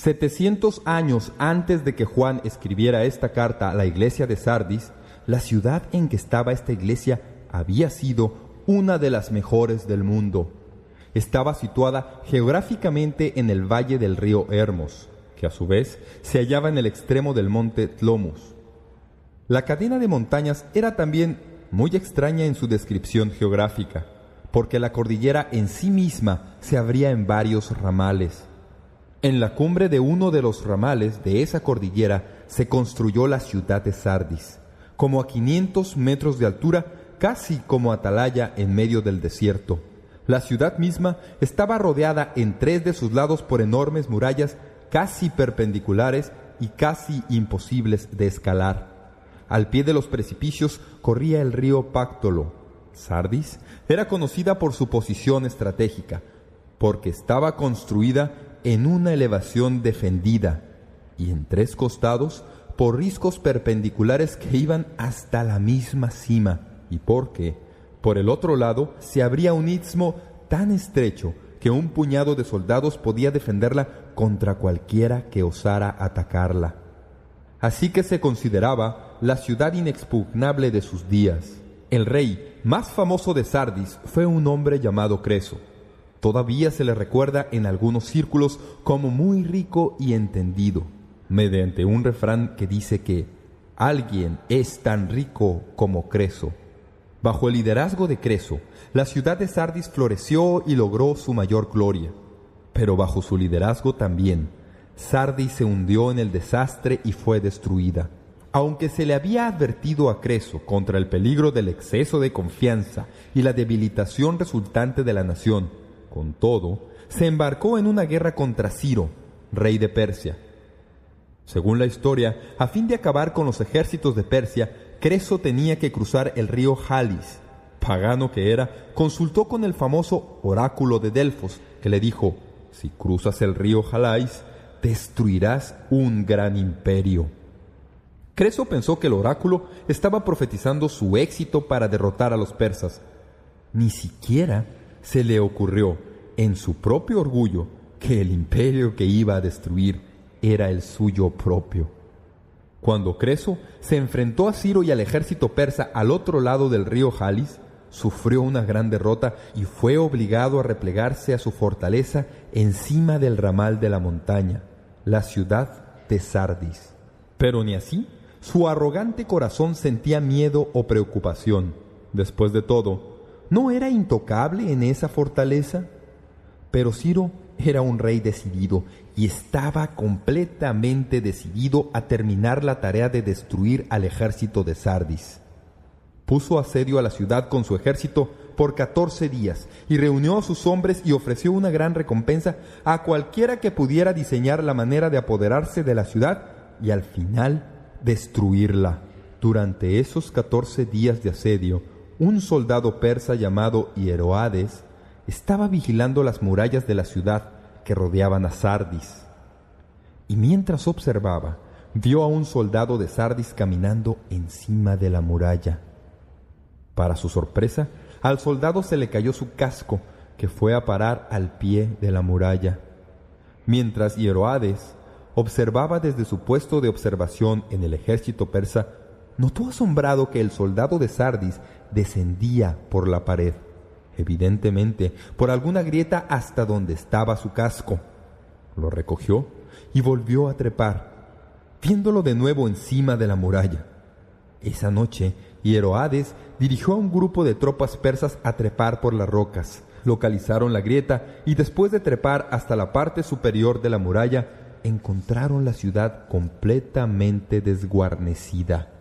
700 años antes de que Juan escribiera esta carta a la iglesia de Sardis, la ciudad en que estaba esta iglesia había sido una de las mejores del mundo. Estaba situada geográficamente en el valle del río Hermos, que a su vez se hallaba en el extremo del monte Tlomus. La cadena de montañas era también muy extraña en su descripción geográfica, porque la cordillera en sí misma se abría en varios ramales. En la cumbre de uno de los ramales de esa cordillera se construyó la ciudad de Sardis, como a 500 metros de altura, casi como atalaya en medio del desierto. La ciudad misma estaba rodeada en 3 de sus lados por enormes murallas casi perpendiculares y casi imposibles de escalar. Al pie de los precipicios corría el río Páctolo. Sardis era conocida por su posición estratégica, porque estaba construida en una elevación defendida y en 3 costados por riscos perpendiculares que iban hasta la misma cima, y porque, por el otro lado, se abría un istmo tan estrecho que un puñado de soldados podía defenderla contra cualquiera que osara atacarla. Así que se consideraba la ciudad inexpugnable de sus días. El rey más famoso de Sardis fue un hombre llamado Creso. Todavía se le recuerda en algunos círculos como muy rico y entendido, mediante un refrán que dice que alguien es tan rico como Creso. Bajo el liderazgo de Creso, la ciudad de Sardis floreció y logró su mayor gloria. Pero bajo su liderazgo también, Sardis se hundió en el desastre y fue destruida. Aunque se le había advertido a Creso contra el peligro del exceso de confianza y la debilitación resultante de la nación, con todo, se embarcó en una guerra contra Ciro, rey de Persia. Según la historia, a fin de acabar con los ejércitos de Persia, Creso tenía que cruzar el río Jalis. Pagano que era, consultó con el famoso oráculo de Delfos, que le dijo: si cruzas el río Jalais, destruirás un gran imperio. Creso pensó que el oráculo estaba profetizando su éxito para derrotar a los persas. Ni siquiera se le ocurrió, en su propio orgullo, que el imperio que iba a destruir era el suyo propio. Cuando Creso se enfrentó a Ciro y al ejército persa al otro lado del río Jalis, sufrió una gran derrota y fue obligado a replegarse a su fortaleza encima del ramal de la montaña, la ciudad de Sardis. Pero ni así, su arrogante corazón sentía miedo o preocupación. Después de todo, ¿no era intocable en esa fortaleza? Pero Ciro era un rey decidido y estaba completamente decidido a terminar la tarea de destruir al ejército de Sardis. Puso asedio a la ciudad con su ejército por 14 días y reunió a sus hombres y ofreció una gran recompensa a cualquiera que pudiera diseñar la manera de apoderarse de la ciudad y al final destruirla. Durante esos 14 días de asedio, un soldado persa llamado Hieroades estaba vigilando las murallas de la ciudad que rodeaban a Sardis. Y mientras observaba, vio a un soldado de Sardis caminando encima de la muralla. Para su sorpresa, al soldado se le cayó su casco, que fue a parar al pie de la muralla. Mientras Hieroades observaba desde su puesto de observación en el ejército persa, notó asombrado que el soldado de Sardis descendía por la pared, evidentemente por alguna grieta hasta donde estaba su casco. Lo recogió y volvió a trepar, viéndolo de nuevo encima de la muralla. Esa noche, Hieroades dirigió a un grupo de tropas persas a trepar por las rocas. Localizaron la grieta y después de trepar hasta la parte superior de la muralla, encontraron la ciudad completamente desguarnecida.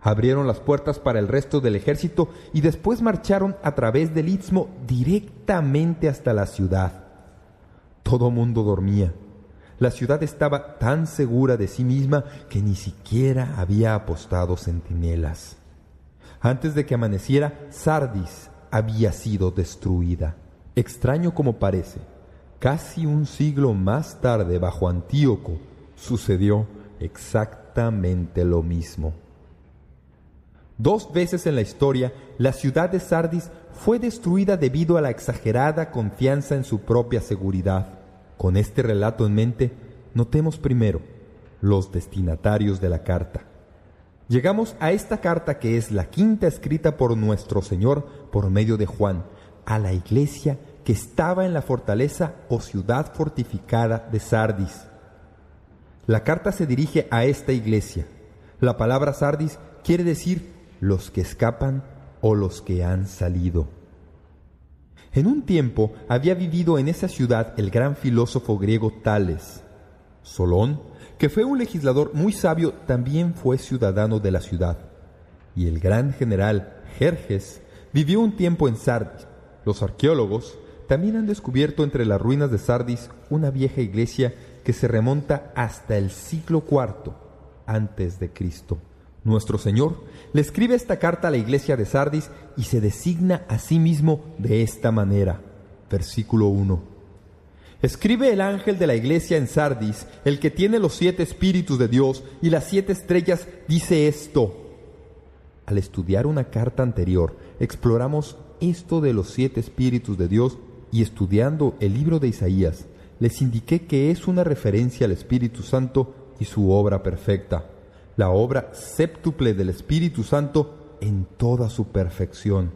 Abrieron las puertas para el resto del ejército y después marcharon a través del istmo directamente hasta la ciudad. Todo mundo dormía. La ciudad estaba tan segura de sí misma que ni siquiera había apostado centinelas. Antes de que amaneciera, Sardis había sido destruida. Extraño como parece, casi un siglo más tarde, bajo Antíoco, sucedió exactamente lo mismo. 2 veces en la historia, la ciudad de Sardis fue destruida debido a la exagerada confianza en su propia seguridad. Con este relato en mente, notemos primero los destinatarios de la carta. Llegamos a esta carta, que es la quinta escrita por nuestro Señor por medio de Juan, a la iglesia que estaba en la fortaleza o ciudad fortificada de Sardis. La carta se dirige a esta iglesia. La palabra Sardis quiere decir los que escapan o los que han salido. En un tiempo había vivido en esa ciudad el gran filósofo griego Tales. Solón, que fue un legislador muy sabio, también fue ciudadano de la ciudad. Y el gran general Jerjes vivió un tiempo en Sardis. Los arqueólogos también han descubierto entre las ruinas de Sardis una vieja iglesia que se remonta hasta el siglo IV antes de Cristo. Nuestro Señor le escribe esta carta a la iglesia de Sardis y se designa a sí mismo de esta manera. Versículo 1. Escribe el ángel de la iglesia en Sardis, el que tiene los 7 espíritus de Dios y las 7 estrellas, dice esto. Al estudiar una carta anterior, exploramos esto de los 7 espíritus de Dios, y estudiando el libro de Isaías, les indiqué que es una referencia al Espíritu Santo y su obra perfecta, la obra séptuple del Espíritu Santo en toda su perfección.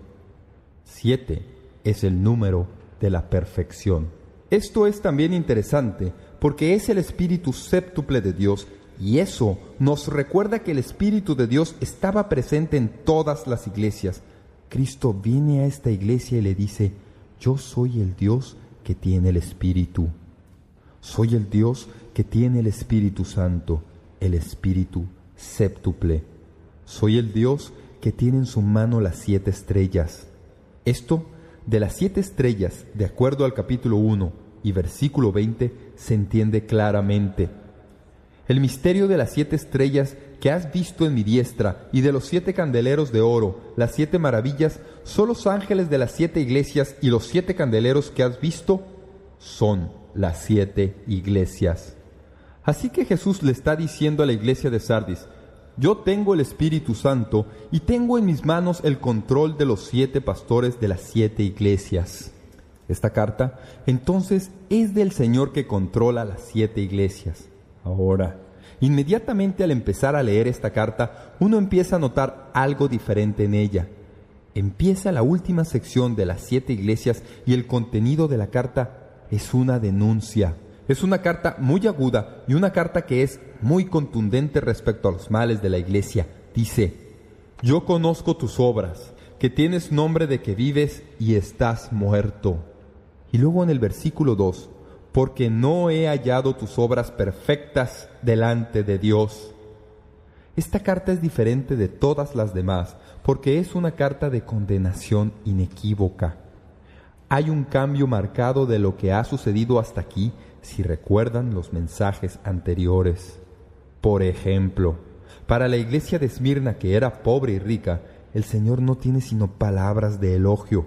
7 es el número de la perfección. Esto es también interesante porque es el Espíritu séptuple de Dios, y eso nos recuerda que el Espíritu de Dios estaba presente en todas las iglesias. Cristo viene a esta iglesia y le dice: yo soy el Dios que tiene el Espíritu. Soy el Dios que tiene el Espíritu Santo, el Espíritu séptuple. Soy el Dios que tiene en su mano las 7 estrellas. Esto de las 7 estrellas, de acuerdo al capítulo 1 y versículo 20, se entiende claramente. El misterio de las 7 estrellas que has visto en mi diestra y de los 7 candeleros de oro, las 7 maravillas, son los ángeles de las 7 iglesias, y los 7 candeleros que has visto son las 7 iglesias. Así que Jesús le está diciendo a la iglesia de Sardis: yo tengo el Espíritu Santo y tengo en mis manos el control de los 7 pastores de las 7 iglesias. Esta carta, entonces, es del Señor que controla las 7 iglesias. Ahora, inmediatamente al empezar a leer esta carta, uno empieza a notar algo diferente en ella. Empieza la última sección de las 7 iglesias y el contenido de la carta es una denuncia. Es una carta muy aguda y una carta que es muy contundente respecto a los males de la iglesia. Dice: yo conozco tus obras, que tienes nombre de que vives y estás muerto. Y luego en el versículo 2, porque no he hallado tus obras perfectas delante de Dios. Esta carta es diferente de todas las demás, porque es una carta de condenación inequívoca. Hay un cambio marcado de lo que ha sucedido hasta aquí, si recuerdan los mensajes anteriores. Por ejemplo, para la iglesia de Esmirna, que era pobre y rica, el Señor no tiene sino palabras de elogio.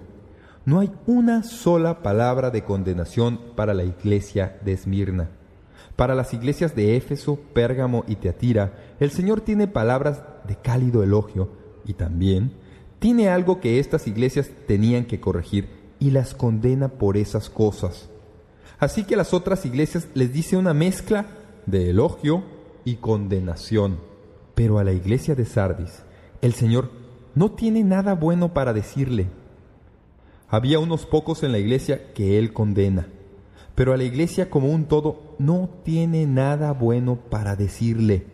No hay una sola palabra de condenación para la iglesia de Esmirna. Para las iglesias de Éfeso, Pérgamo y Teatira, el Señor tiene palabras de cálido elogio, y también tiene algo que estas iglesias tenían que corregir, y las condena por esas cosas. Así que a las otras iglesias les dice una mezcla de elogio y condenación. Pero a la iglesia de Sardis, el Señor no tiene nada bueno para decirle. Había unos pocos en la iglesia que Él condena, pero a la iglesia como un todo no tiene nada bueno para decirle.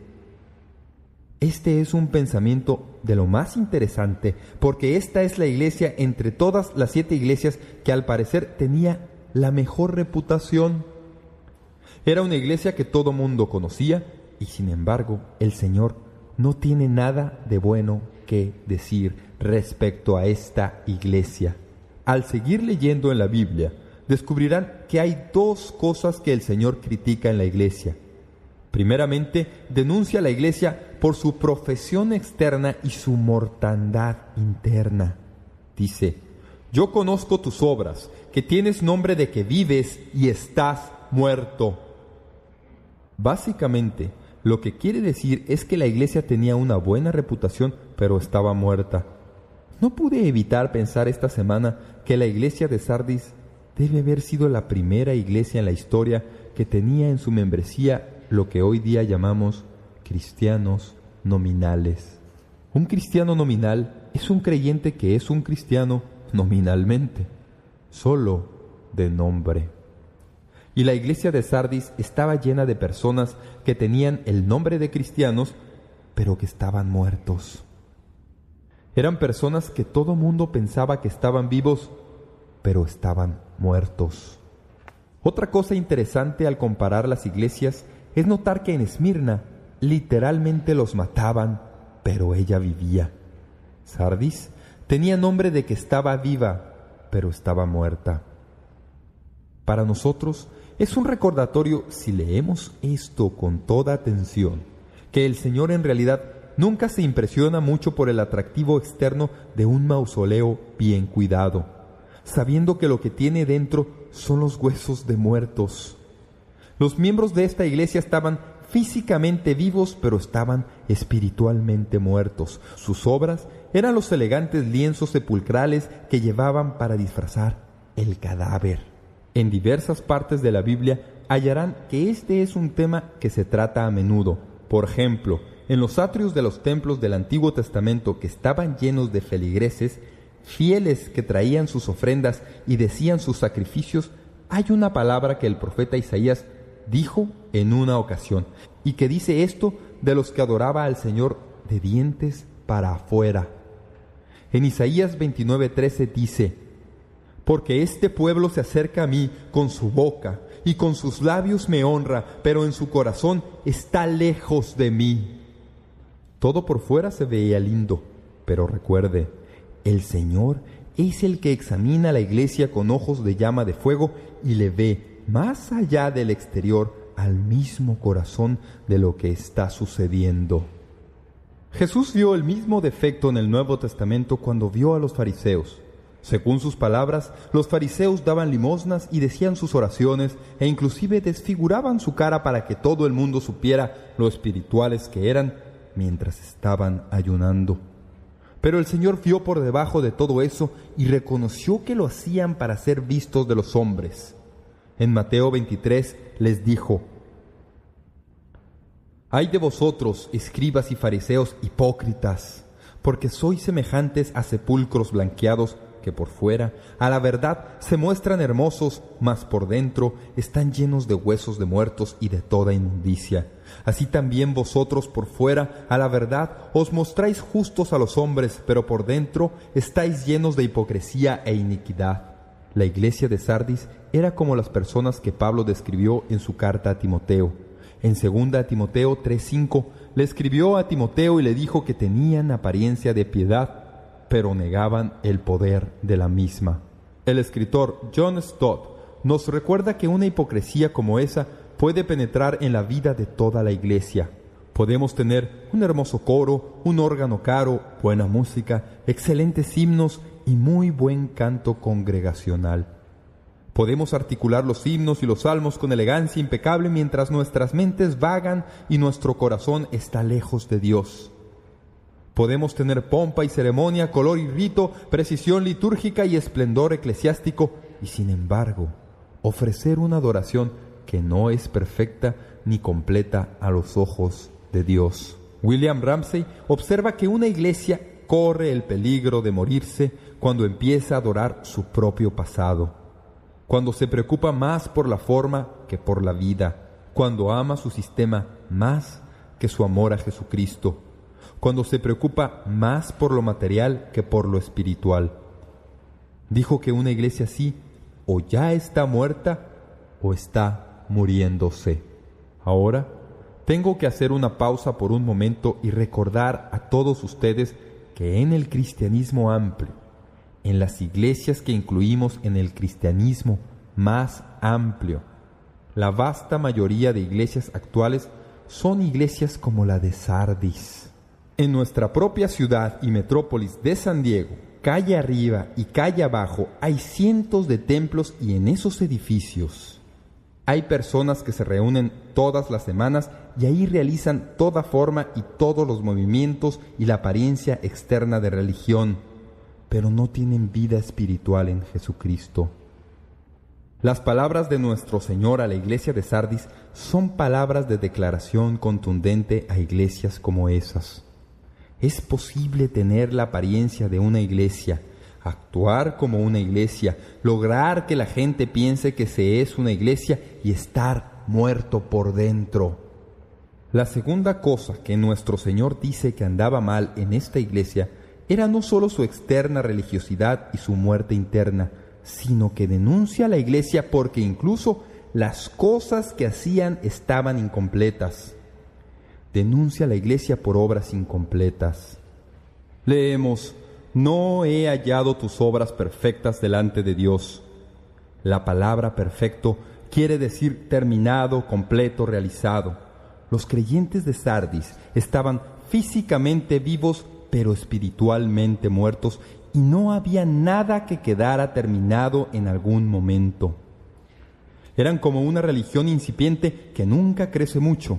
Este es un pensamiento de lo más interesante, porque esta es la iglesia entre todas las 7 iglesias que al parecer tenía la mejor reputación. Era una iglesia que todo mundo conocía, y sin embargo el Señor no tiene nada de bueno que decir respecto a esta iglesia. Al seguir leyendo en la Biblia, descubrirán que hay 2 cosas que el Señor critica en la iglesia. Primeramente, denuncia a la iglesia por su profesión externa y su mortandad interna. Dice: yo conozco tus obras, que tienes nombre de que vives y estás muerto. Básicamente, lo que quiere decir es que la iglesia tenía una buena reputación, pero estaba muerta. No pude evitar pensar esta semana que la iglesia de Sardis debe haber sido la primera iglesia en la historia que tenía en su membresía lo que hoy día llamamos cristianos nominales. Un cristiano nominal es un creyente que es un cristiano nominalmente, solo de nombre. Y la iglesia de Sardis estaba llena de personas que tenían el nombre de cristianos, pero que estaban muertos. Eran personas que todo mundo pensaba que estaban vivos, pero estaban muertos. Otra cosa interesante al comparar las iglesias es notar que en Esmirna literalmente los mataban, pero ella vivía. Sardis tenía nombre de que estaba viva, pero estaba muerta. Para nosotros es un recordatorio, si leemos esto con toda atención, que el Señor en realidad nunca se impresiona mucho por el atractivo externo de un mausoleo bien cuidado, sabiendo que lo que tiene dentro son los huesos de muertos. Los miembros de esta iglesia estaban físicamente vivos, pero estaban espiritualmente muertos. Sus obras eran los elegantes lienzos sepulcrales que llevaban para disfrazar el cadáver. En diversas partes de la Biblia hallarán que este es un tema que se trata a menudo. Por ejemplo, en los atrios de los templos del Antiguo Testamento, que estaban llenos de feligreses, fieles que traían sus ofrendas y decían sus sacrificios, hay una palabra que el profeta Isaías dijo en una ocasión, y que dice esto de los que adoraba al Señor de dientes para afuera. En Isaías 29:13 dice: «Porque este pueblo se acerca a mí con su boca, y con sus labios me honra, pero en su corazón está lejos de mí». Todo por fuera se veía lindo, pero recuerde, el Señor es el que examina la iglesia con ojos de llama de fuego y le ve más allá del exterior al mismo corazón de lo que está sucediendo. Jesús vio el mismo defecto en el Nuevo Testamento cuando vio a los fariseos. Según sus palabras, los fariseos daban limosnas y decían sus oraciones e inclusive desfiguraban su cara para que todo el mundo supiera lo espirituales que eran mientras estaban ayunando. Pero el Señor vio por debajo de todo eso y reconoció que lo hacían para ser vistos de los hombres. En Mateo 23 les dijo: «Ay de vosotros, escribas y fariseos hipócritas, porque sois semejantes a sepulcros blanqueados que por fuera, a la verdad, se muestran hermosos, mas por dentro están llenos de huesos de muertos y de toda inmundicia. Así también vosotros por fuera, a la verdad, os mostráis justos a los hombres, pero por dentro estáis llenos de hipocresía e iniquidad». La iglesia de Sardis era como las personas que Pablo describió en su carta a Timoteo. En 2 Timoteo 3:5 le escribió a Timoteo y le dijo que tenían apariencia de piedad, pero negaban el poder de la misma. El escritor John Stott nos recuerda que una hipocresía como esa puede penetrar en la vida de toda la iglesia. Podemos tener un hermoso coro, un órgano caro, buena música, excelentes himnos y muy buen canto congregacional. Podemos articular los himnos y los salmos con elegancia impecable mientras nuestras mentes vagan y nuestro corazón está lejos de Dios. Podemos tener pompa y ceremonia, color y rito, precisión litúrgica y esplendor eclesiástico, y sin embargo, ofrecer una adoración que no es perfecta ni completa a los ojos de Dios. William Ramsey observa que una iglesia corre el peligro de morirse cuando empieza a adorar su propio pasado, cuando se preocupa más por la forma que por la vida, cuando ama su sistema más que su amor a Jesucristo, cuando se preocupa más por lo material que por lo espiritual. Dijo que una iglesia así o ya está muerta o está muriéndose. Ahora tengo que hacer una pausa por un momento y recordar a todos ustedes que en el cristianismo amplio, en las iglesias que incluimos en el cristianismo más amplio, la vasta mayoría de iglesias actuales son iglesias como la de Sardis. En nuestra propia ciudad y metrópolis de San Diego, calle arriba y calle abajo, hay cientos de templos y en esos edificios hay personas que se reúnen todas las semanas y ahí realizan toda forma y todos los movimientos y la apariencia externa de religión, pero no tienen vida espiritual en Jesucristo. Las palabras de nuestro Señor a la iglesia de Sardis son palabras de declaración contundente a iglesias como esas. Es posible tener la apariencia de una iglesia, actuar como una iglesia, lograr que la gente piense que se es una iglesia y estar muerto por dentro. La segunda cosa que nuestro Señor dice que andaba mal en esta iglesia era no solo su externa religiosidad y su muerte interna, sino que denuncia a la iglesia porque incluso las cosas que hacían estaban incompletas. Denuncia a la iglesia por obras incompletas. Leemos: no he hallado tus obras perfectas delante de Dios. La palabra perfecto quiere decir terminado, completo, realizado. Los creyentes de Sardis estaban físicamente vivos, pero espiritualmente muertos, y no había nada que quedara terminado en algún momento. Eran como una religión incipiente que nunca crece mucho.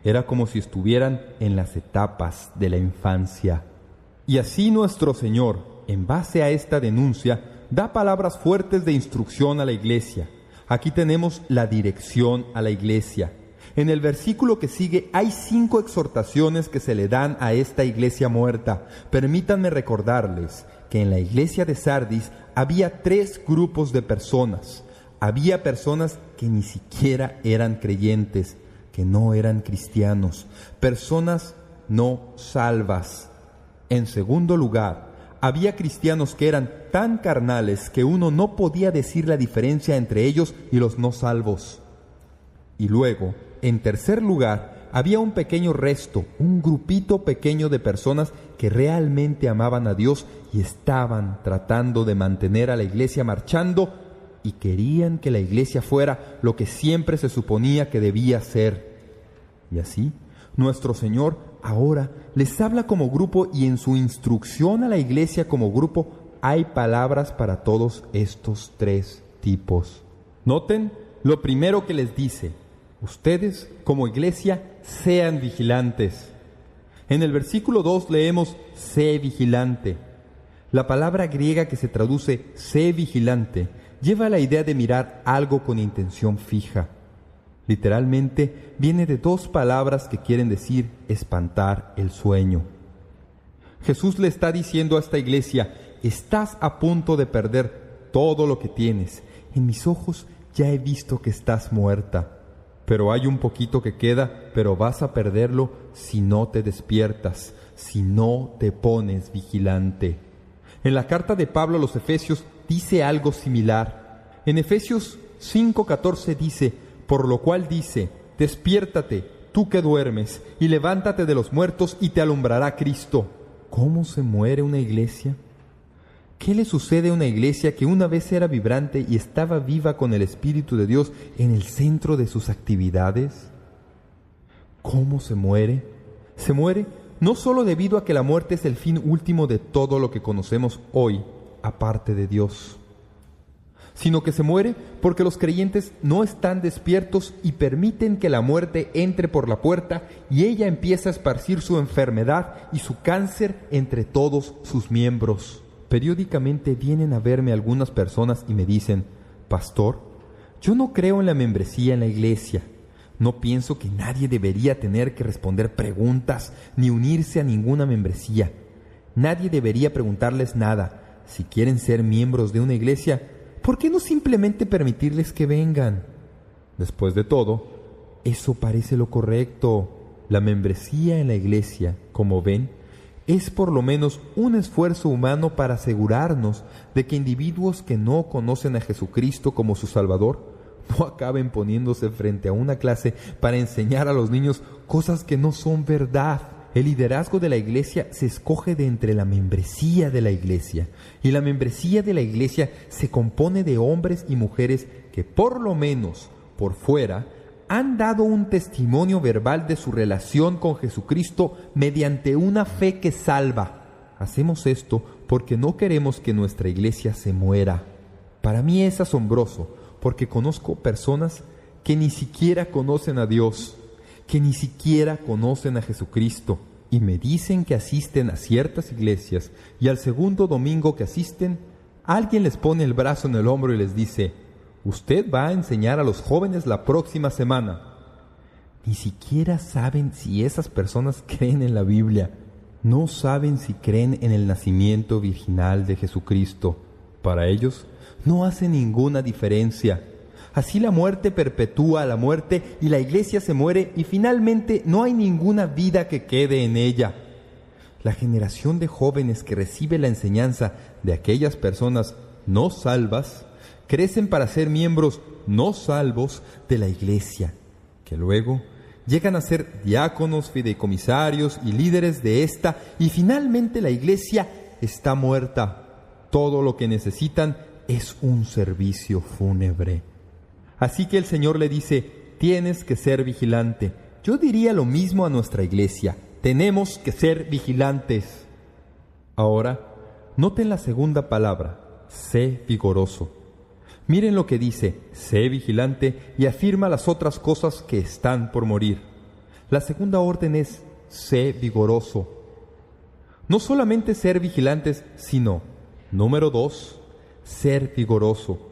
Era como si estuvieran en las etapas de la infancia. Y así nuestro Señor, en base a esta denuncia, da palabras fuertes de instrucción a la iglesia. Aquí tenemos la dirección a la iglesia. En el versículo que sigue hay 5 exhortaciones que se le dan a esta iglesia muerta. Permítanme recordarles que en la iglesia de Sardis había 3 grupos de personas. Había personas que ni siquiera eran creyentes, que no eran cristianos, personas no salvas. En segundo lugar, había cristianos que eran tan carnales que uno no podía decir la diferencia entre ellos y los no salvos. Y luego, en tercer lugar, había un pequeño resto, un grupito pequeño de personas que realmente amaban a Dios y estaban tratando de mantener a la iglesia marchando y querían que la iglesia fuera lo que siempre se suponía que debía ser. Y así, nuestro Señor ahora les habla como grupo, y en su instrucción a la iglesia como grupo hay palabras para todos estos 3 tipos. Noten lo primero que les dice: ustedes como iglesia sean vigilantes. En el versículo 2 leemos: sé vigilante. La palabra griega que se traduce sé vigilante lleva la idea de mirar algo con intención fija. Literalmente viene de 2 palabras que quieren decir espantar el sueño. Jesús le está diciendo a esta iglesia: estás a punto de perder todo lo que tienes. En mis ojos ya he visto que estás muerta. Pero hay un poquito que queda, pero vas a perderlo si no te despiertas, si no te pones vigilante. En la carta de Pablo a los Efesios dice algo similar. En Efesios 5:14 dice: por lo cual dice, despiértate, tú que duermes, y levántate de los muertos, y te alumbrará Cristo. ¿Cómo se muere una iglesia? ¿Qué le sucede a una iglesia que una vez era vibrante y estaba viva con el Espíritu de Dios en el centro de sus actividades? ¿Cómo se muere? Se muere no solo debido a que la muerte es el fin último de todo lo que conocemos hoy, aparte de Dios, sino que se muere porque los creyentes no están despiertos y permiten que la muerte entre por la puerta y ella empieza a esparcir su enfermedad y su cáncer entre todos sus miembros. Periódicamente vienen a verme algunas personas y me dicen: pastor, yo no creo en la membresía en la iglesia. No pienso que nadie debería tener que responder preguntas ni unirse a ninguna membresía. Nadie debería preguntarles nada. Si quieren ser miembros de una iglesia, ¿por qué no simplemente permitirles que vengan? Después de todo, eso parece lo correcto. La membresía en la iglesia, como ven, es por lo menos un esfuerzo humano para asegurarnos de que individuos que no conocen a Jesucristo como su Salvador no acaben poniéndose frente a una clase para enseñar a los niños cosas que no son verdad. El liderazgo de la iglesia se escoge de entre la membresía de la iglesia, y la membresía de la iglesia se compone de hombres y mujeres que por lo menos por fuera han dado un testimonio verbal de su relación con Jesucristo mediante una fe que salva. Hacemos esto porque no queremos que nuestra iglesia se muera. Para mí es asombroso porque conozco personas que ni siquiera conocen a Dios, que ni siquiera conocen a Jesucristo, y me dicen que asisten a ciertas iglesias y al segundo domingo que asisten, alguien les pone el brazo en el hombro y les dice: Usted va a enseñar a los jóvenes la próxima semana. Ni siquiera saben si esas personas creen en la Biblia. No saben si creen en el nacimiento virginal de Jesucristo. Para ellos no hace ninguna diferencia. Así la muerte perpetúa la muerte y la iglesia se muere y finalmente no hay ninguna vida que quede en ella. La generación de jóvenes que recibe la enseñanza de aquellas personas no salvas crecen para ser miembros no salvos de la iglesia, que luego llegan a ser diáconos, fideicomisarios y líderes de esta, y finalmente la iglesia está muerta. Todo lo que necesitan es un servicio fúnebre. Así que el Señor le dice: tienes que ser vigilante. Yo diría lo mismo a nuestra iglesia: tenemos que ser vigilantes. Ahora, noten la segunda palabra: sé vigoroso. Miren lo que dice: sé vigilante, y afirma las otras cosas que están por morir. La segunda orden es: sé vigoroso. No solamente ser vigilantes, sino, número 2, ser vigoroso.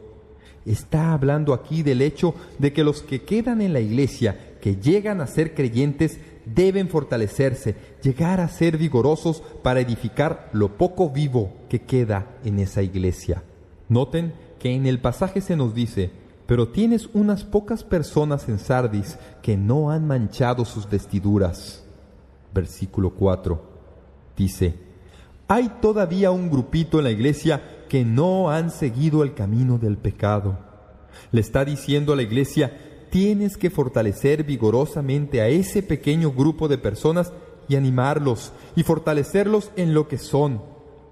Está hablando aquí del hecho de que los que quedan en la iglesia, que llegan a ser creyentes, deben fortalecerse, llegar a ser vigorosos para edificar lo poco vivo que queda en esa iglesia. Noten que en el pasaje se nos dice: pero tienes unas pocas personas en Sardis que no han manchado sus vestiduras. Versículo 4 dice: hay todavía un grupito en la iglesia que no han seguido el camino del pecado. Le está diciendo a la iglesia: tienes que fortalecer vigorosamente a ese pequeño grupo de personas y animarlos y fortalecerlos en lo que son.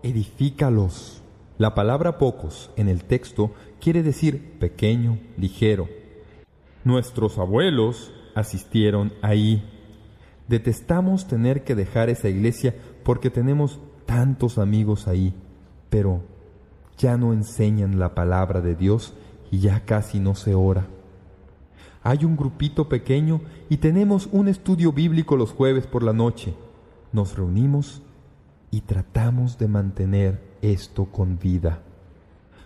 Edifícalos. La palabra pocos en el texto quiere decir pequeño, ligero. Nuestros abuelos asistieron ahí. Detestamos tener que dejar esa iglesia porque tenemos tantos amigos ahí, pero ya no enseñan la palabra de Dios y ya casi no se ora. Hay un grupito pequeño y tenemos un estudio bíblico los jueves por la noche. Nos reunimos y tratamos de mantener esto con vida.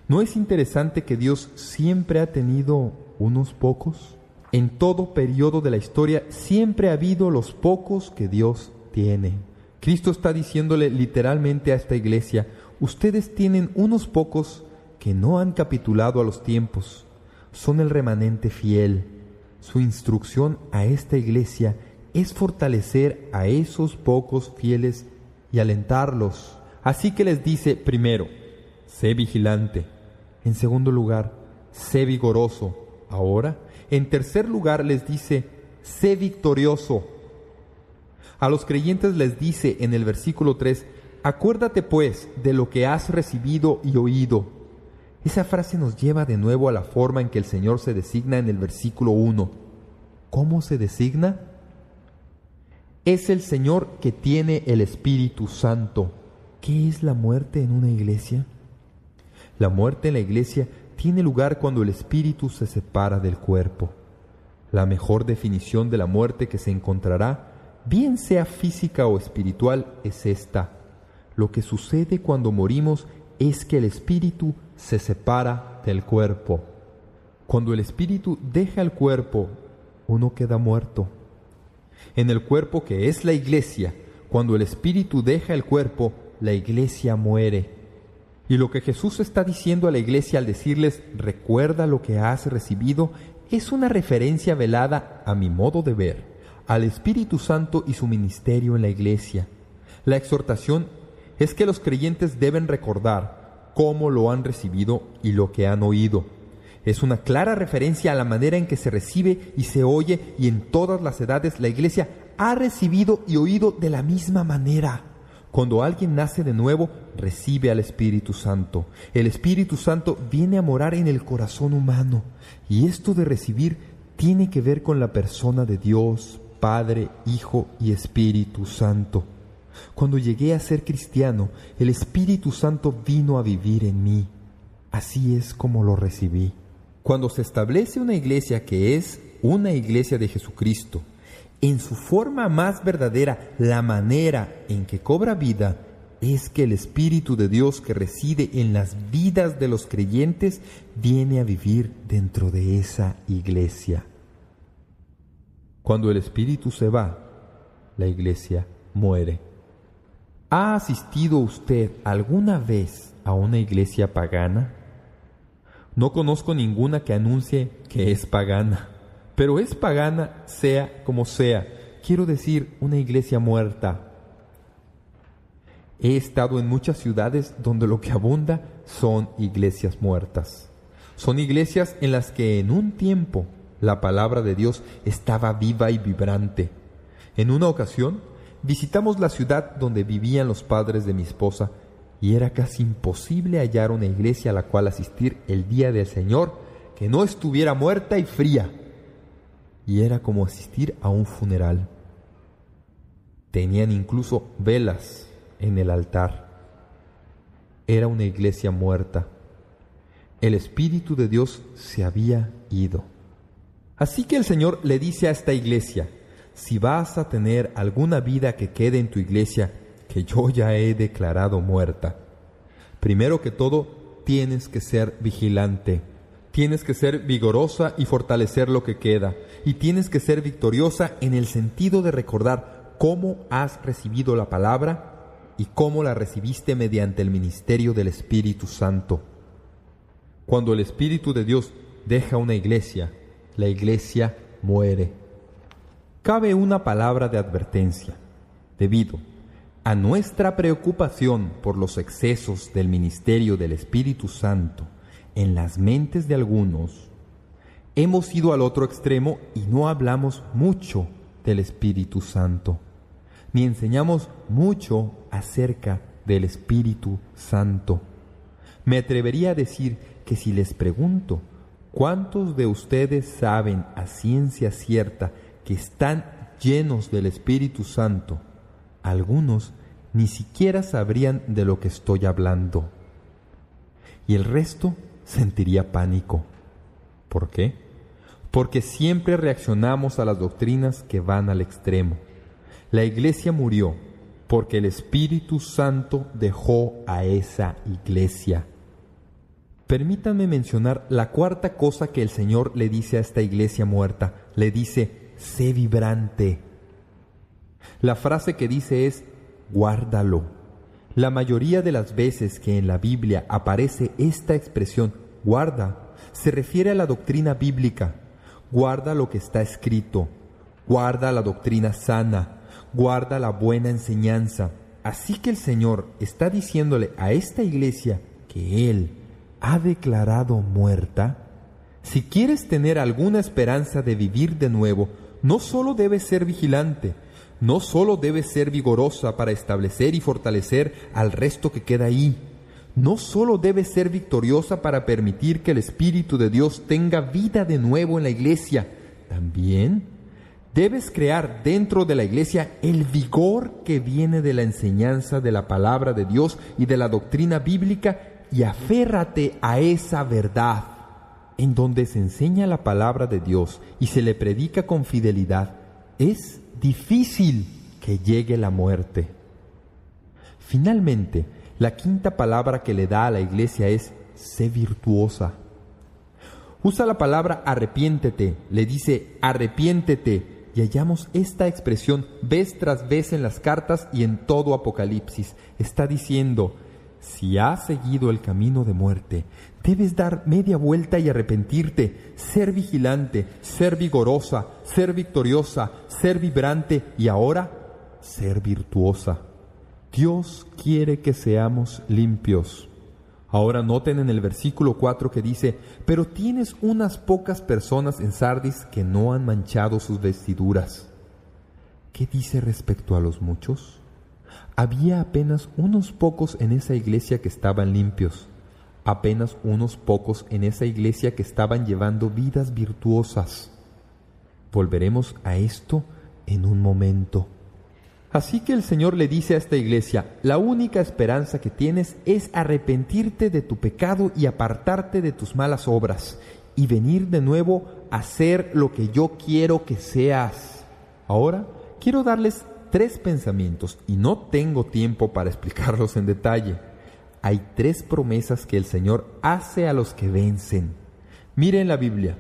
¿No es interesante que Dios siempre ha tenido unos pocos? En todo periodo de la historia siempre ha habido los pocos que Dios tiene. Cristo está diciéndole literalmente a esta iglesia: ustedes tienen unos pocos que no han capitulado a los tiempos. Son el remanente fiel. Su instrucción a esta iglesia es fortalecer a esos pocos fieles y alentarlos. Así que les dice: primero, sé vigilante. En segundo lugar, sé vigoroso. Ahora, en tercer lugar, les dice: sé victorioso. A los creyentes les dice en el versículo 3: acuérdate pues de lo que has recibido y oído. Esa frase nos lleva de nuevo a la forma en que el Señor se designa en el versículo 1. ¿Cómo se designa? Es el Señor que tiene el Espíritu Santo. ¿Qué es la muerte en una iglesia? La muerte en la iglesia tiene lugar cuando el espíritu se separa del cuerpo. La mejor definición de la muerte que se encontrará, bien sea física o espiritual, es esta: lo que sucede cuando morimos es que el espíritu se separa del cuerpo. Cuando el espíritu deja el cuerpo, uno queda muerto. En el cuerpo que es la iglesia, cuando el espíritu deja el cuerpo, la iglesia muere. Y lo que Jesús está diciendo a la iglesia al decirles: recuerda lo que has recibido, es una referencia velada, a mi modo de ver, al Espíritu Santo y su ministerio en la iglesia. La exhortación es que los creyentes deben recordar cómo lo han recibido y lo que han oído. Es una clara referencia a la manera en que se recibe y se oye, y en todas las edades la iglesia ha recibido y oído de la misma manera. Cuando alguien nace de nuevo, recibe al Espíritu Santo. El Espíritu Santo viene a morar en el corazón humano. Y esto de recibir tiene que ver con la persona de Dios, Padre, Hijo y Espíritu Santo. Cuando llegué a ser cristiano, el Espíritu Santo vino a vivir en mí. Así es como lo recibí. Cuando se establece una iglesia que es una iglesia de Jesucristo, en su forma más verdadera, la manera en que cobra vida es que el Espíritu de Dios que reside en las vidas de los creyentes viene a vivir dentro de esa iglesia. Cuando el Espíritu se va, la iglesia muere. ¿Ha asistido usted alguna vez a una iglesia pagana? No conozco ninguna que anuncie que es pagana, pero es pagana sea como sea. Quiero decir, una iglesia muerta. He estado en muchas ciudades donde lo que abunda son iglesias muertas. Son iglesias en las que en un tiempo la palabra de Dios estaba viva y vibrante. En una ocasión visitamos la ciudad donde vivían los padres de mi esposa y era casi imposible hallar una iglesia a la cual asistir el día del Señor que no estuviera muerta y fría. Y era como asistir a un funeral. Tenían incluso velas en el altar. Era una iglesia muerta. El Espíritu de Dios se había ido. Así que el Señor le dice a esta iglesia: si vas a tener alguna vida que quede en tu iglesia, que yo ya he declarado muerta, primero que todo tienes que ser vigilante. Tienes que ser vigorosa y fortalecer lo que queda. Y tienes que ser victoriosa en el sentido de recordar cómo has recibido la palabra y cómo la recibiste mediante el ministerio del Espíritu Santo. Cuando el Espíritu de Dios deja una iglesia, la iglesia muere. Cabe una palabra de advertencia. Debido a nuestra preocupación por los excesos del ministerio del Espíritu Santo en las mentes de algunos, hemos ido al otro extremo y no hablamos mucho del Espíritu Santo, ni enseñamos mucho acerca del Espíritu Santo. Me atrevería a decir que si les pregunto, ¿cuántos de ustedes saben a ciencia cierta que están llenos del Espíritu Santo? Algunos ni siquiera sabrían de lo que estoy hablando. Y el resto sentiría pánico. ¿Por qué? Porque siempre reaccionamos a las doctrinas que van al extremo. La iglesia murió porque el Espíritu Santo dejó a esa iglesia. Permítanme mencionar la cuarta cosa que el Señor le dice a esta iglesia muerta. Le dice: sé vibrante. La frase que dice es: guárdalo. La mayoría de las veces que en la Biblia aparece esta expresión, guarda, se refiere a la doctrina bíblica. Guarda lo que está escrito. Guarda la doctrina sana. Guarda la buena enseñanza. Así que el Señor está diciéndole a esta iglesia que Él ha declarado muerta. Si quieres tener alguna esperanza de vivir de nuevo, no solo debes ser vigilante, no solo debes ser vigorosa para establecer y fortalecer al resto que queda ahí, no solo debes ser victoriosa para permitir que el Espíritu de Dios tenga vida de nuevo en la iglesia, también debes crear dentro de la iglesia el vigor que viene de la enseñanza de la palabra de Dios y de la doctrina bíblica, y aférrate a esa verdad. En donde se enseña la palabra de Dios y se le predica con fidelidad, es difícil que llegue la muerte. Finalmente, la quinta palabra que le da a la iglesia es: sé virtuosa. Usa la palabra arrepiéntete, le dice arrepiéntete, y hallamos esta expresión vez tras vez en las cartas y en todo Apocalipsis. Está diciendo: si has seguido el camino de muerte, debes dar media vuelta y arrepentirte, ser vigilante, ser vigorosa, ser victoriosa, ser vibrante y ahora ser virtuosa. Dios quiere que seamos limpios. Ahora noten en el versículo 4 que dice: pero tienes unas pocas personas en Sardis que no han manchado sus vestiduras. ¿Qué dice respecto a los muchos? Había apenas unos pocos en esa iglesia que estaban limpios, apenas unos pocos en esa iglesia que estaban llevando vidas virtuosas. Volveremos a esto en un momento. Así que el Señor le dice a esta iglesia: la única esperanza que tienes es arrepentirte de tu pecado y apartarte de tus malas obras, y venir de nuevo a ser lo que yo quiero que seas. Ahora quiero darles 3 pensamientos y no tengo tiempo para explicarlos en detalle. Hay 3 promesas que el Señor hace a los que vencen. Mire en la Biblia.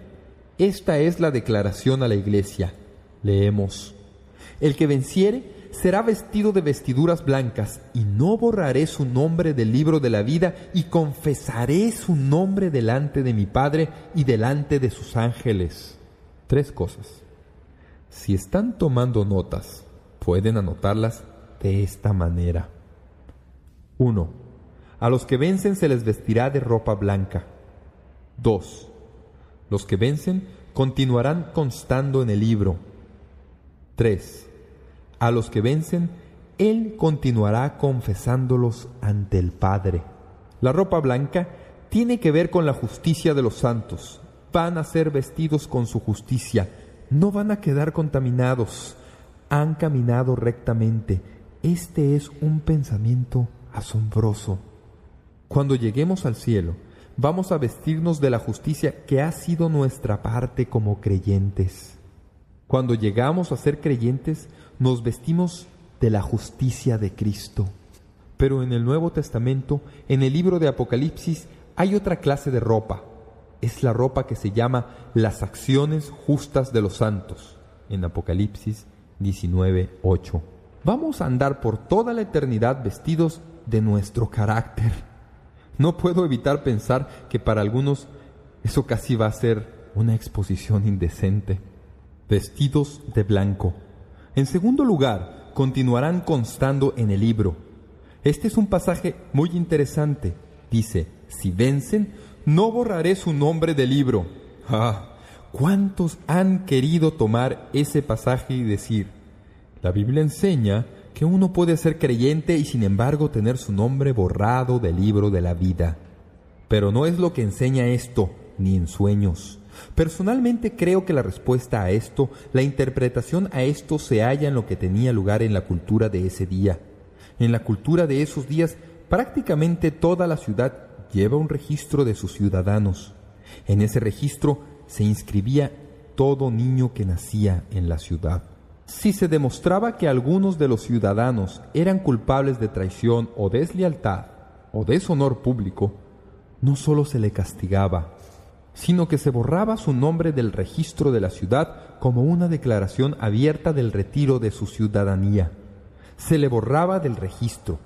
Esta es la declaración a la iglesia. Leemos: el que venciere será vestido de vestiduras blancas, y no borraré su nombre del libro de la vida, y confesaré su nombre delante de mi Padre y delante de sus ángeles. 3 cosas. Si están tomando notas, pueden anotarlas de esta manera. 1. A los que vencen se les vestirá de ropa blanca. 2. Los que vencen continuarán constando en el libro. 3. A los que vencen, Él continuará confesándolos ante el Padre. La ropa blanca tiene que ver con la justicia de los santos. Van a ser vestidos con su justicia. No van a quedar contaminados. Han caminado rectamente. Este es un pensamiento asombroso. Cuando lleguemos al cielo, vamos a vestirnos de la justicia que ha sido nuestra parte como creyentes. Cuando llegamos a ser creyentes, nos vestimos de la justicia de Cristo. Pero en el Nuevo Testamento, en el libro de Apocalipsis, hay otra clase de ropa. Es la ropa que se llama las acciones justas de los santos, en Apocalipsis 19:8. Vamos a andar por toda la eternidad vestidos de nuestro carácter. No puedo evitar pensar que para algunos eso casi va a ser una exposición indecente. Vestidos de blanco. En segundo lugar, continuarán constando en el libro. Este es un pasaje muy interesante. Dice: si vencen, no borraré su nombre del libro. ¿Cuántos han querido tomar ese pasaje y decir: la Biblia enseña que uno puede ser creyente y sin embargo tener su nombre borrado del libro de la vida? Pero no es lo que enseña esto, ni en sueños. Personalmente creo que la respuesta a esto, la interpretación a esto, se halla en lo que tenía lugar en la cultura de ese día. En la cultura de esos días, prácticamente toda la ciudad lleva un registro de sus ciudadanos. En ese registro se inscribía todo niño que nacía en la ciudad. Si se demostraba que algunos de los ciudadanos eran culpables de traición o deslealtad o deshonor público, no solo se le castigaba, sino que se borraba su nombre del registro de la ciudad como una declaración abierta del retiro de su ciudadanía. Se le borraba del registro.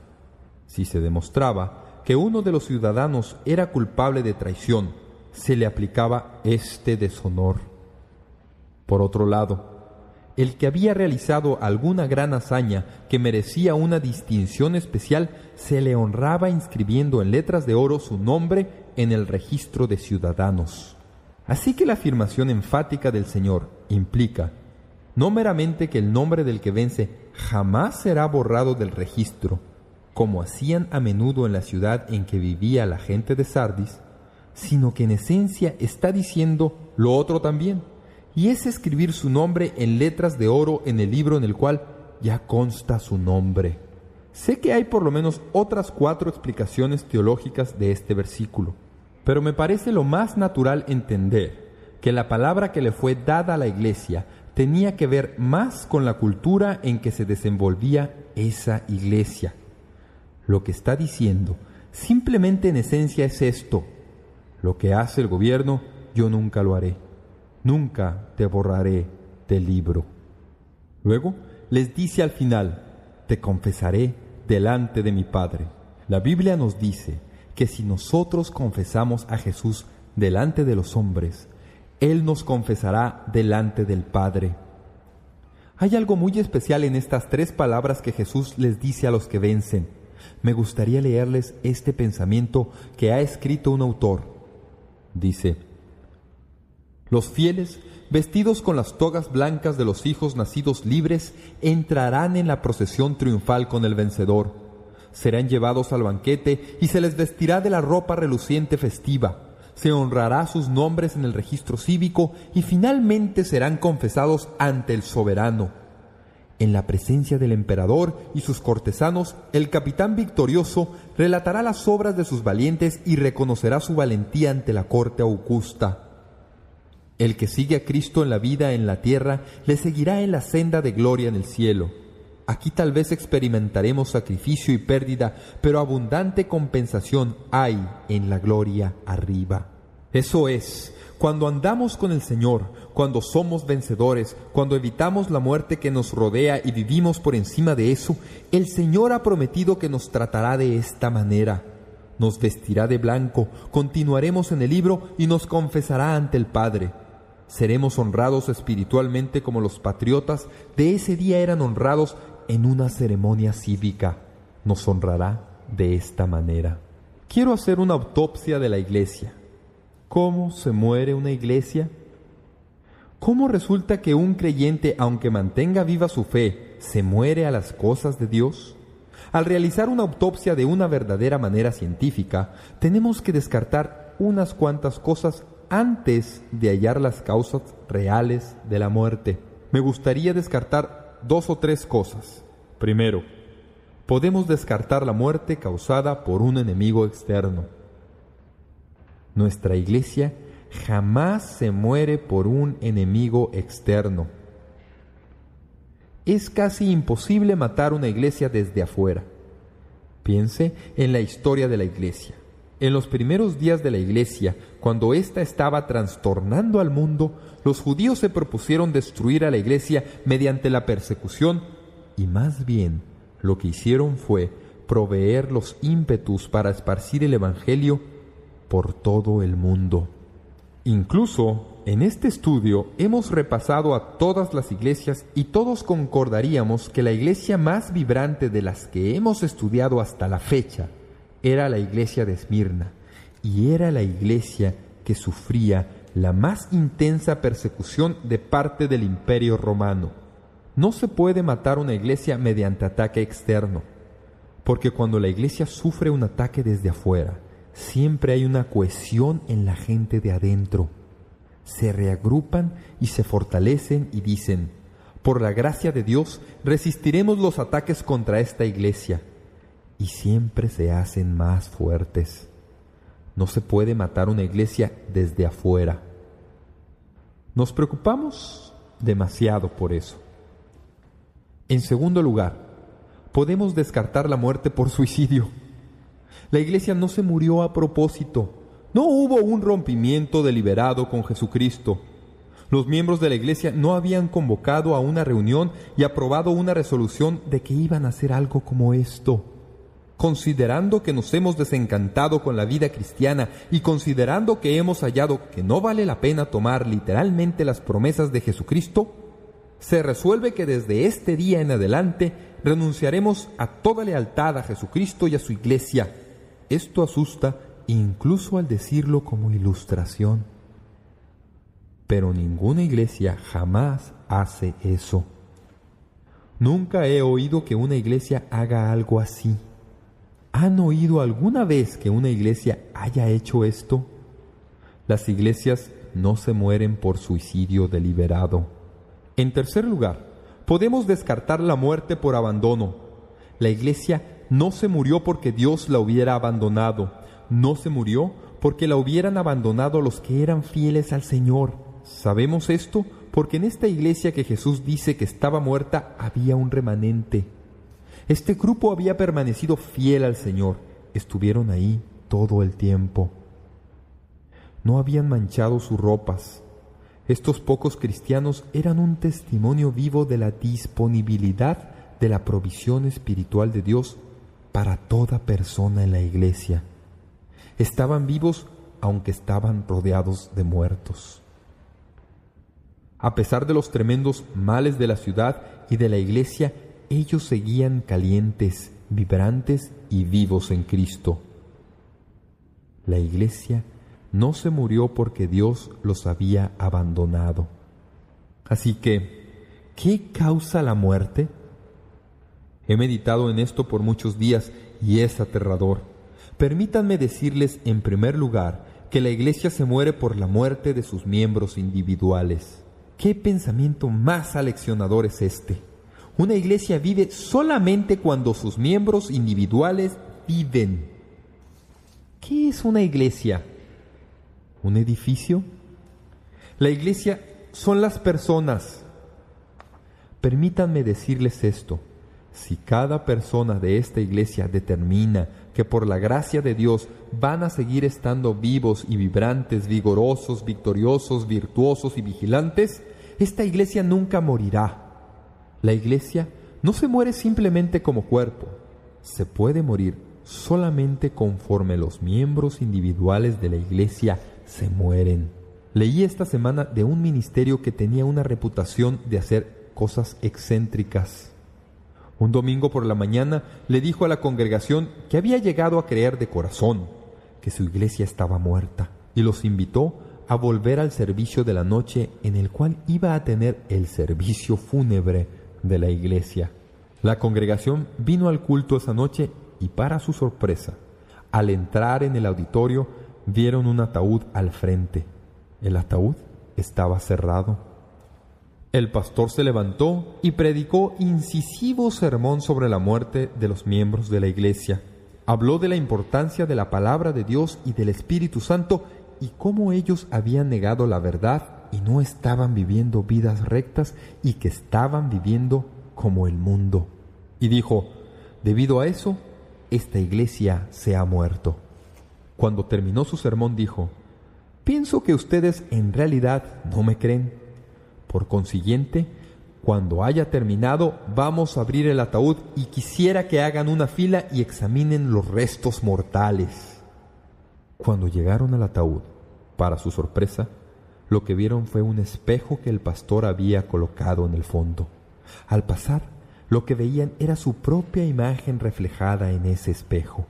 Si se demostraba que uno de los ciudadanos era culpable de traición, se le aplicaba este deshonor. Por otro lado, el que había realizado alguna gran hazaña que merecía una distinción especial, se le honraba inscribiendo en letras de oro su nombre en el registro de ciudadanos. Así que la afirmación enfática del Señor implica no meramente que el nombre del que vence jamás será borrado del registro, como hacían a menudo en la ciudad en que vivía la gente de Sardis, sino que en esencia está diciendo lo otro también, y es escribir su nombre en letras de oro en el libro en el cual ya consta su nombre. Sé que hay por lo menos otras 4 explicaciones teológicas de este versículo, pero me parece lo más natural entender que la palabra que le fue dada a la iglesia tenía que ver más con la cultura en que se desenvolvía esa iglesia. Lo que está diciendo simplemente en esencia es esto: lo que hace el gobierno, yo nunca lo haré. Nunca te borraré del libro. Luego les dice al final: te confesaré delante de mi Padre. La Biblia nos dice que si nosotros confesamos a Jesús delante de los hombres, Él nos confesará delante del Padre. Hay algo muy especial en estas 3 palabras que Jesús les dice a los que vencen. Me gustaría leerles este pensamiento que ha escrito un autor. Dice: los fieles, vestidos con las togas blancas de los hijos nacidos libres, entrarán en la procesión triunfal con el vencedor. Serán llevados al banquete y se les vestirá de la ropa reluciente festiva. Se honrará sus nombres en el registro cívico y finalmente serán confesados ante el soberano. En la presencia del emperador y sus cortesanos, el capitán victorioso relatará las obras de sus valientes y reconocerá su valentía ante la corte augusta. El que sigue a Cristo en la vida en la tierra, le seguirá en la senda de gloria en el cielo. Aquí tal vez experimentaremos sacrificio y pérdida, pero abundante compensación hay en la gloria arriba. Eso es, cuando andamos con el Señor, cuando somos vencedores, cuando evitamos la muerte que nos rodea y vivimos por encima de eso, el Señor ha prometido que nos tratará de esta manera. Nos vestirá de blanco, continuaremos en el libro y nos confesará ante el Padre. Seremos honrados espiritualmente como los patriotas de ese día eran honrados en una ceremonia cívica. Nos honrará de esta manera. Quiero hacer una autopsia de la iglesia. ¿Cómo se muere una iglesia? ¿Cómo resulta que un creyente, aunque mantenga viva su fe, se muere a las cosas de Dios? Al realizar una autopsia de una verdadera manera científica, tenemos que descartar unas cuantas cosas antes de hallar las causas reales de la muerte. Me gustaría descartar 2 o 3 cosas. Primero, podemos descartar la muerte causada por un enemigo externo. Nuestra iglesia jamás se muere por un enemigo externo. Es casi imposible matar una iglesia desde afuera. Piense en la historia de la iglesia. En los primeros días de la iglesia, cuando ésta estaba trastornando al mundo, los judíos se propusieron destruir a la iglesia mediante la persecución y más bien lo que hicieron fue proveer los ímpetus para esparcir el evangelio por todo el mundo. Incluso en este estudio hemos repasado a todas las iglesias y todos concordaríamos que la iglesia más vibrante de las que hemos estudiado hasta la fecha era la iglesia de Esmirna, y era la iglesia que sufría la más intensa persecución de parte del Imperio Romano. No se puede matar una iglesia mediante ataque externo, porque cuando la iglesia sufre un ataque desde afuera, siempre hay una cohesión en la gente de adentro. Se reagrupan y se fortalecen y dicen: por la gracia de Dios resistiremos los ataques contra esta iglesia. Y siempre se hacen más fuertes. No se puede matar una iglesia desde afuera. Nos preocupamos demasiado por eso. En segundo lugar, podemos descartar la muerte por suicidio. La iglesia no se murió a propósito. No hubo un rompimiento deliberado con Jesucristo. Los miembros de la iglesia no habían convocado a una reunión y aprobado una resolución de que iban a hacer algo como esto. Considerando que nos hemos desencantado con la vida cristiana y considerando que hemos hallado que no vale la pena tomar literalmente las promesas de Jesucristo, se resuelve que desde este día en adelante renunciaremos a toda lealtad a Jesucristo y a su iglesia. Esto asusta incluso al decirlo como ilustración. Pero ninguna iglesia jamás hace eso. Nunca he oído que una iglesia haga algo así. ¿Han oído alguna vez que una iglesia haya hecho esto? Las iglesias no se mueren por suicidio deliberado. En tercer lugar, podemos descartar la muerte por abandono. La iglesia no se murió porque Dios la hubiera abandonado. No se murió porque la hubieran abandonado los que eran fieles al Señor. Sabemos esto porque en esta iglesia que Jesús dice que estaba muerta había un remanente. Este grupo había permanecido fiel al Señor. Estuvieron ahí todo el tiempo. No habían manchado sus ropas. Estos pocos cristianos eran un testimonio vivo de la disponibilidad de la provisión espiritual de Dios para toda persona en la iglesia. Estaban vivos aunque estaban rodeados de muertos. A pesar de los tremendos males de la ciudad y de la iglesia, ellos seguían calientes, vibrantes y vivos en Cristo. La iglesia no se murió porque Dios los había abandonado. Así que, ¿qué causa la muerte? He meditado en esto por muchos días y es aterrador. Permítanme decirles en primer lugar que la iglesia se muere por la muerte de sus miembros individuales. ¿Qué pensamiento más aleccionador es este? Una iglesia vive solamente cuando sus miembros individuales viven. ¿Qué es una iglesia? ¿Un edificio? La iglesia son las personas. Permítanme decirles esto. Si cada persona de esta iglesia determina que por la gracia de Dios van a seguir estando vivos y vibrantes, vigorosos, victoriosos, virtuosos y vigilantes, esta iglesia nunca morirá. La iglesia no se muere simplemente como cuerpo, se puede morir solamente conforme los miembros individuales de la iglesia se mueren. Leí esta semana de un ministerio que tenía una reputación de hacer cosas excéntricas. Un domingo por la mañana le dijo a la congregación que había llegado a creer de corazón que su iglesia estaba muerta y los invitó a volver al servicio de la noche en el cual iba a tener el servicio fúnebre de la iglesia. La congregación vino al culto esa noche y, para su sorpresa, al entrar en el auditorio vieron un ataúd al frente. El ataúd estaba cerrado. El pastor se levantó y predicó incisivo sermón sobre la muerte de los miembros de la iglesia. Habló de la importancia de la palabra de Dios y del Espíritu Santo y cómo ellos habían negado la verdad y no estaban viviendo vidas rectas y que estaban viviendo como el mundo. Y dijo, debido a eso, esta iglesia se ha muerto. Cuando terminó su sermón dijo, pienso que ustedes en realidad no me creen. Por consiguiente, cuando haya terminado, vamos a abrir el ataúd y quisiera que hagan una fila y examinen los restos mortales. Cuando llegaron al ataúd, para su sorpresa, lo que vieron fue un espejo que el pastor había colocado en el fondo. Al pasar, lo que veían era su propia imagen reflejada en ese espejo.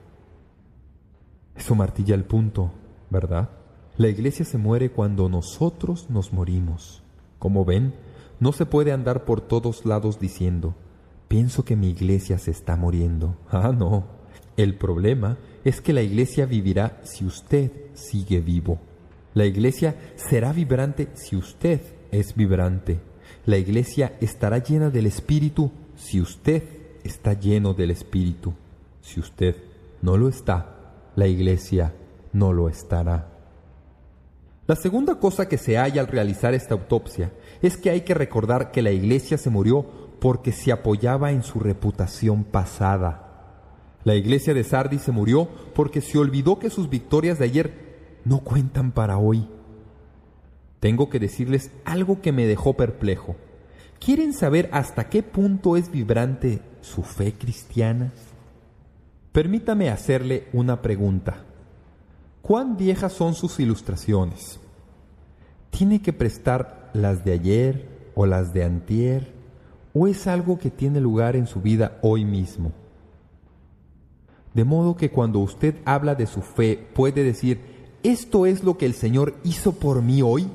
Eso martilla el punto, ¿verdad? La iglesia se muere cuando nosotros nos morimos. Como ven, no se puede andar por todos lados diciendo, pienso que mi iglesia se está muriendo. Ah, no. El problema es que la iglesia vivirá si usted sigue vivo. La iglesia será vibrante si usted es vibrante. La iglesia estará llena del Espíritu si usted está lleno del Espíritu. Si usted no lo está, la iglesia no lo estará. La segunda cosa que se halla al realizar esta autopsia es que hay que recordar que la iglesia se murió porque se apoyaba en su reputación pasada. La iglesia de Sardis se murió porque se olvidó que sus victorias de ayer no cuentan para hoy. Tengo que decirles algo que me dejó perplejo. ¿Quieren saber hasta qué punto es vibrante su fe cristiana? Permítame hacerle una pregunta. ¿Cuán viejas son sus ilustraciones? ¿Tiene que prestar las de ayer o las de antier? ¿O es algo que tiene lugar en su vida hoy mismo? De modo que cuando usted habla de su fe, puede decir, ¿esto es lo que el Señor hizo por mí hoy?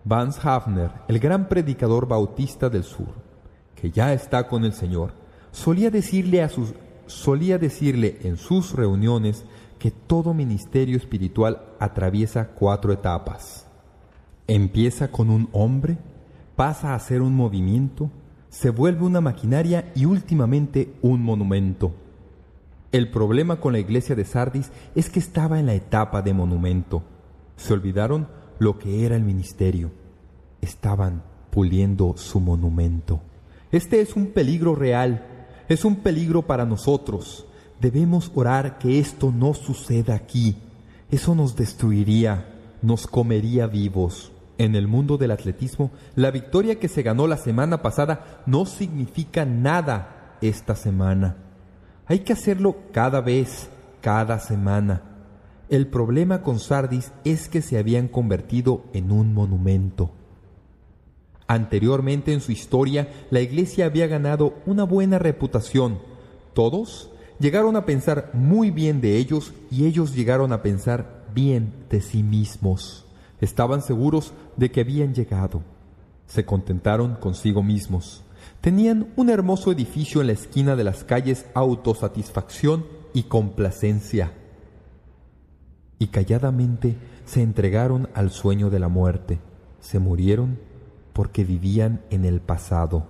Vance Havner, el gran predicador bautista del sur, que ya está con el Señor, solía decirle en sus reuniones que todo ministerio espiritual atraviesa 4 etapas. Empieza con un hombre, pasa a ser un movimiento, se vuelve una maquinaria y últimamente un monumento. El problema con la iglesia de Sardis es que estaba en la etapa de monumento. Se olvidaron lo que era el ministerio. Estaban puliendo su monumento. Este es un peligro real, es un peligro para nosotros. Debemos orar que esto no suceda aquí. Eso nos destruiría, nos comería vivos. En el mundo del atletismo, la victoria que se ganó la semana pasada no significa nada esta semana. Hay que hacerlo cada vez, cada semana. El problema con Sardis es que se habían convertido en un monumento. Anteriormente en su historia, la iglesia había ganado una buena reputación. Todos llegaron a pensar muy bien de ellos y ellos llegaron a pensar bien de sí mismos. Estaban seguros de que habían llegado. Se contentaron consigo mismos. Tenían un hermoso edificio en la esquina de las calles Autosatisfacción y Complacencia. Y calladamente se entregaron al sueño de la muerte. Se murieron porque vivían en el pasado.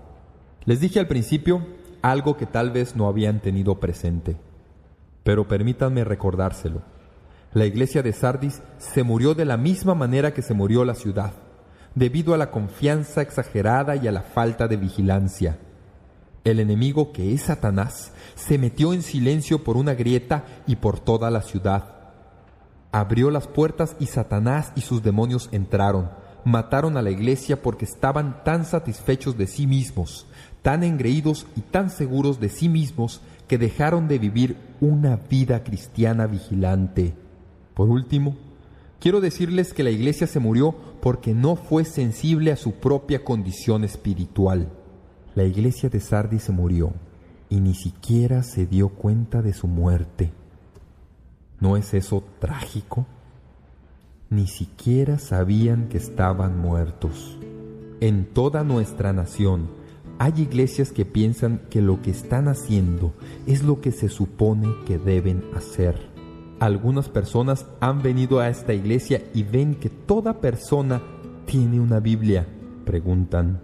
Les dije al principio algo que tal vez no habían tenido presente, pero permítanme recordárselo. La iglesia de Sardis se murió de la misma manera que se murió la ciudad, debido a la confianza exagerada y a la falta de vigilancia. El enemigo, que es Satanás, se metió en silencio por una grieta y por toda la ciudad. Abrió las puertas y Satanás y sus demonios entraron. Mataron a la iglesia porque estaban tan satisfechos de sí mismos, tan engreídos y tan seguros de sí mismos que dejaron de vivir una vida cristiana vigilante. Por último, quiero decirles que la iglesia se murió porque no fue sensible a su propia condición espiritual. La iglesia de Sardis se murió y ni siquiera se dio cuenta de su muerte. ¿No es eso trágico? Ni siquiera sabían que estaban muertos. En toda nuestra nación hay iglesias que piensan que lo que están haciendo es lo que se supone que deben hacer. Algunas personas han venido a esta iglesia y ven que toda persona tiene una Biblia. Preguntan: